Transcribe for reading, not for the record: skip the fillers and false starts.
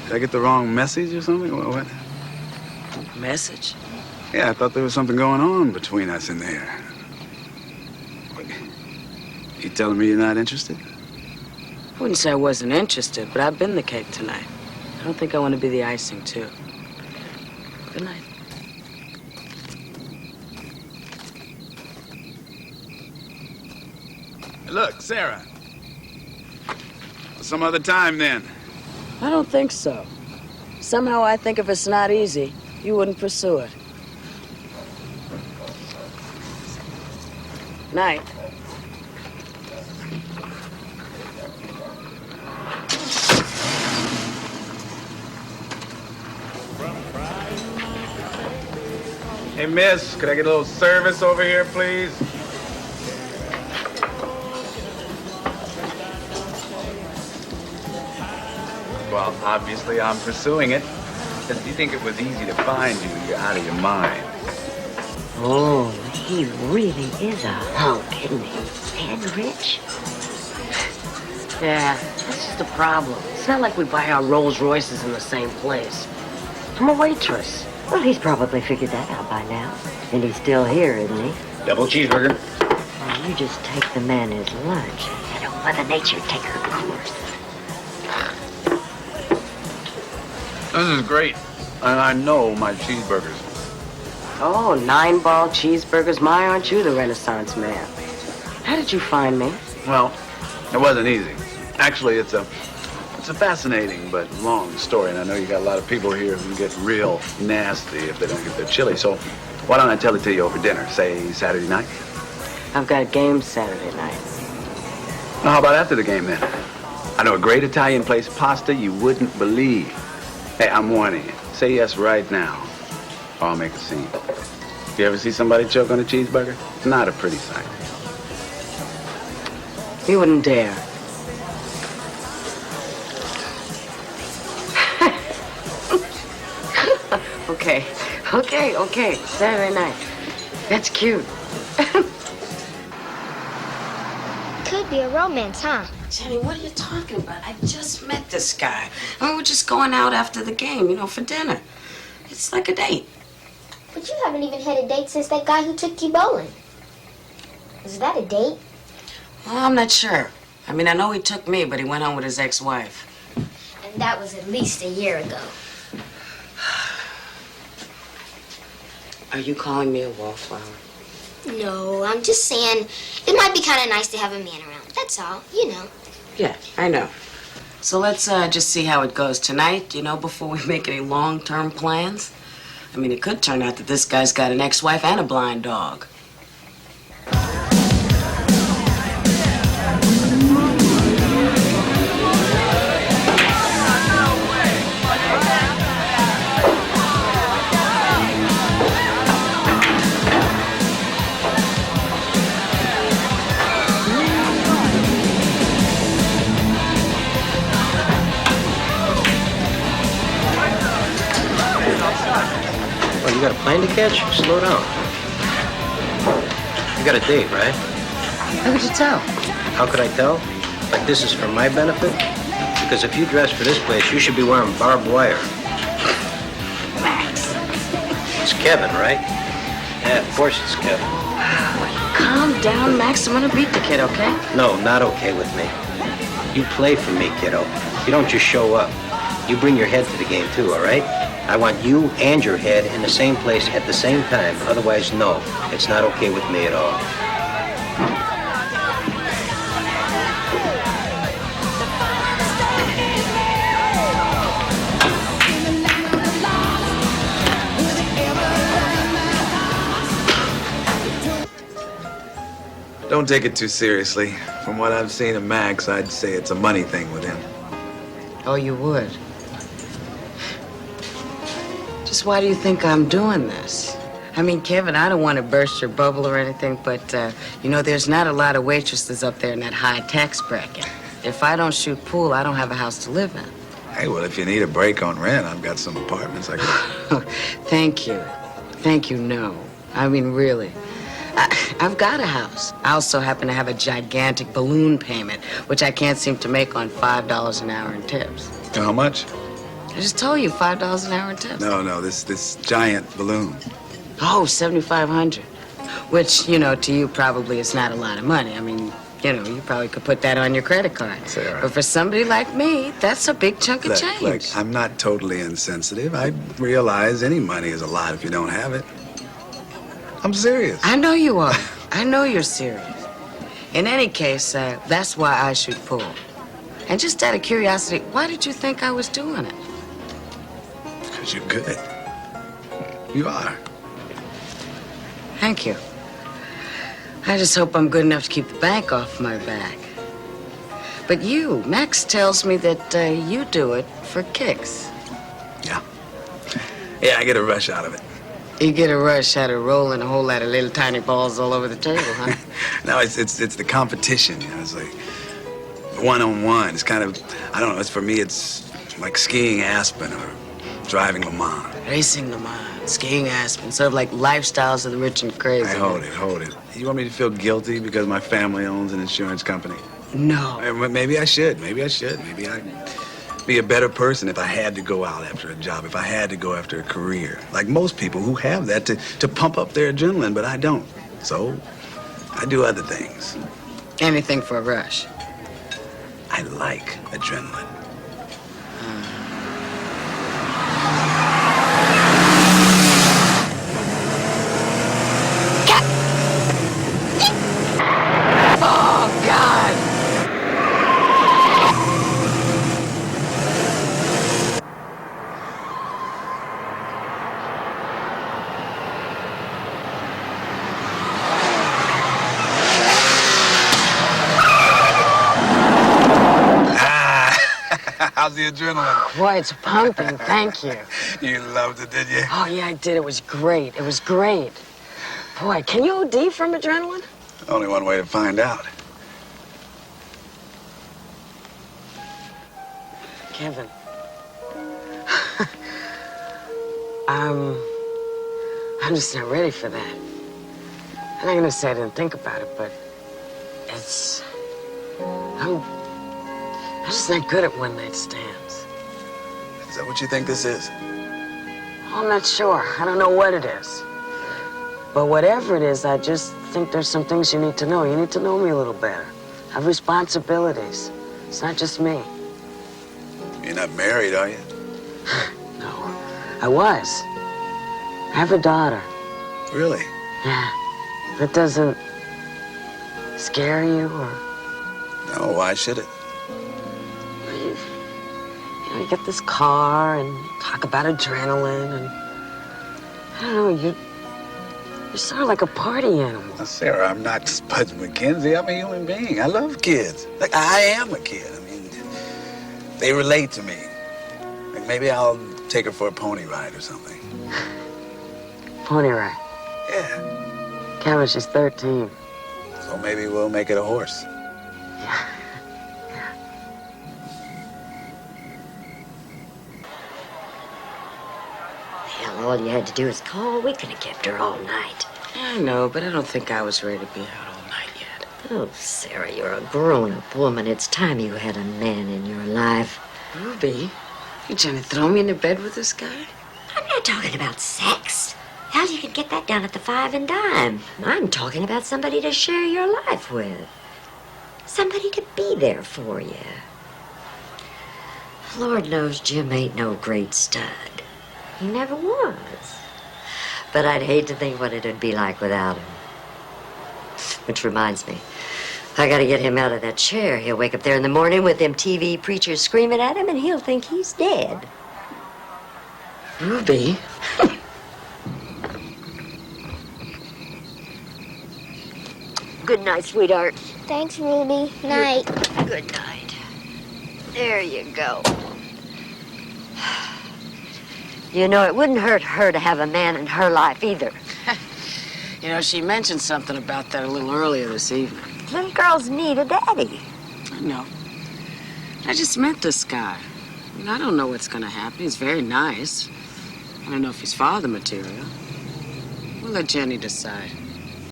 Did I get the wrong message or something? What? Message? Yeah, I thought there was something going on between us in there. What, you telling me you're not interested? I wouldn't say I wasn't interested, but I've been the cake tonight. I don't think I want to be the icing, too. Good night. Look, Sarah. Some other time, then. I don't think so. Somehow I think if it's not easy, you wouldn't pursue it. Night. Hey, miss, could I get a little service over here, please? Well, obviously I'm pursuing it. If you think it was easy to find you, you're out of your mind. Oh, he really is a hunk, isn't he? And rich. Yeah, that's just a problem. It's not like we buy our Rolls Royces in the same place. I'm a waitress. Well, he's probably figured that out by now. And he's still here, isn't he? Double cheeseburger. Well, you just take the man his lunch and let Mother Nature take her course. This is great. And I know my cheeseburgers. Oh, 9-ball cheeseburgers. My, aren't you the Renaissance man? How did you find me? Well, it wasn't easy. Actually, it's a fascinating but long story, and I know you got a lot of people here who get real nasty if they don't get their chili. So why don't I tell it to you over dinner, say Saturday night? I've got a game Saturday night. Well, how about after the game, then? I know a great Italian place, pasta you wouldn't believe. Hey, I'm warning you. Say yes right now, or I'll make a scene. You ever see somebody choke on a cheeseburger? It's not a pretty sight. You wouldn't dare. Okay. Saturday night. That's cute. Could be a romance, huh? Jenny, what are you talking about? I just met this guy. I mean, we're just going out after the game, for dinner. It's like a date. But you haven't even had a date since that guy who took you bowling. Is that a date? Well, I'm not sure. I mean, I know he took me, but he went home with his ex-wife. And that was at least a year ago. Are you calling me a wallflower? No, I'm just saying it might be kind of nice to have a man around. That's all, Yeah, I know. So let's just see how it goes tonight, before we make any long-term plans. I mean, it could turn out that this guy's got an ex-wife and a blind dog. You got a plane to catch? Slow down. You got a date, right? How could you tell? How could I tell? Like this is for my benefit? Because if you dress for this place, you should be wearing barbed wire. Max. It's Kevin, right? Yeah, of course it's Kevin. Calm down, Max. I'm gonna beat the kid, okay? No, not okay with me. You play for me, kiddo. You don't just show up. You bring your head to the game, too, all right? I want you and your head in the same place at the same time. Otherwise, no. It's not okay with me at all. Don't take it too seriously. From what I've seen of Max, I'd say it's a money thing with him. Oh, you would? Just why do you think I'm doing this? I mean, Kevin, I don't want to burst your bubble or anything, but, there's not a lot of waitresses up there in that high tax bracket. If I don't shoot pool, I don't have a house to live in. Hey, well, if you need a break on rent, I've got some apartments I can... Thank you. Thank you, no. I mean, really. I've got a house. I also happen to have a gigantic balloon payment, which I can't seem to make on $5 an hour in tips. How much? I just told you, $5 an hour in tips. No, this giant balloon. Oh, 7,500. Which, you know, to you probably is not a lot of money. I mean, you know, you probably could put that on your credit card. Sarah. But for somebody like me, that's a big chunk of change. Look, I'm not totally insensitive. I realize any money is a lot if you don't have it. I'm serious. I know you are. I know you're serious. In any case, that's why I should pull. And just out of curiosity, why did you think I was doing it? Because you're good. You are. Thank you. I just hope I'm good enough to keep the bank off my back. But you, Max tells me that you do it for kicks. Yeah. Yeah, I get a rush out of it. You get a rush out of rolling a whole lot of little tiny balls all over the table, huh? No, it's the competition. You know, it's like one-on-one. It's kind of, I don't know, it's for me, it's like skiing Aspen or driving Le Mans. Racing Le Mans, skiing Aspen, sort of like lifestyles of the rich and crazy. Hey, hold it. You want me to feel guilty because my family owns an insurance company? No. Maybe I should. Maybe I'd be a better person if I had to go out after a job, if I had to go after a career. Like most people who have that to pump up their adrenaline, but I don't. So I do other things. Anything for a rush. I like adrenaline. Oh, God! How's the adrenaline? Boy, it's pumping, thank you. You loved it, did you? Oh, yeah, I did. It was great. It was great. Boy, can you OD from adrenaline? Only one way to find out. Kevin. I'm just not ready for that. I'm not gonna say I didn't think about it, but I'm just not good at one-night stands. Is that what you think this is? I'm not sure. I don't know what it is. But whatever it is, I just think there's some things you need to know. You need to know me a little better. I have responsibilities. It's not just me. You're not married, are you? No, I was. I have a daughter. Really? Yeah. That doesn't scare you or... No, why should it? You get this car and talk about adrenaline and... I don't know, you're sort of like a party animal. Now, Sarah, I'm not Spuds McKenzie. I'm a human being. I love kids. Like, I am a kid. I mean, they relate to me. Like, maybe I'll take her for a pony ride or something. Pony ride? Yeah. Kevin, she's 13. So maybe we'll make it a horse. Yeah. Hell, all you had to do is call. We could have kept her all night. I know, but I don't think I was ready to be out all night yet. Oh, Sarah, you're a grown-up woman. It's time you had a man in your life. Ruby, you trying to throw me into bed with this guy? I'm not talking about sex. Hell, you could get that down at the Five and Dime. I'm talking about somebody to share your life with. Somebody to be there for you. Lord knows Jim ain't no great stud. He never was. But I'd hate to think what it'd be like without him. Which reminds me, I gotta get him out of that chair. He'll wake up there in the morning with them TV preachers screaming at him, and he'll think he's dead. Ruby? Good night, sweetheart. Thanks, Ruby. Night. Good night. There you go. You know, it wouldn't hurt her to have a man in her life either. You know, she mentioned something about that a little earlier this evening. Little girls need a daddy. I know. I just met this guy. I mean, I don't know what's gonna happen. He's very nice. I don't know if he's father material. We'll let Jenny decide.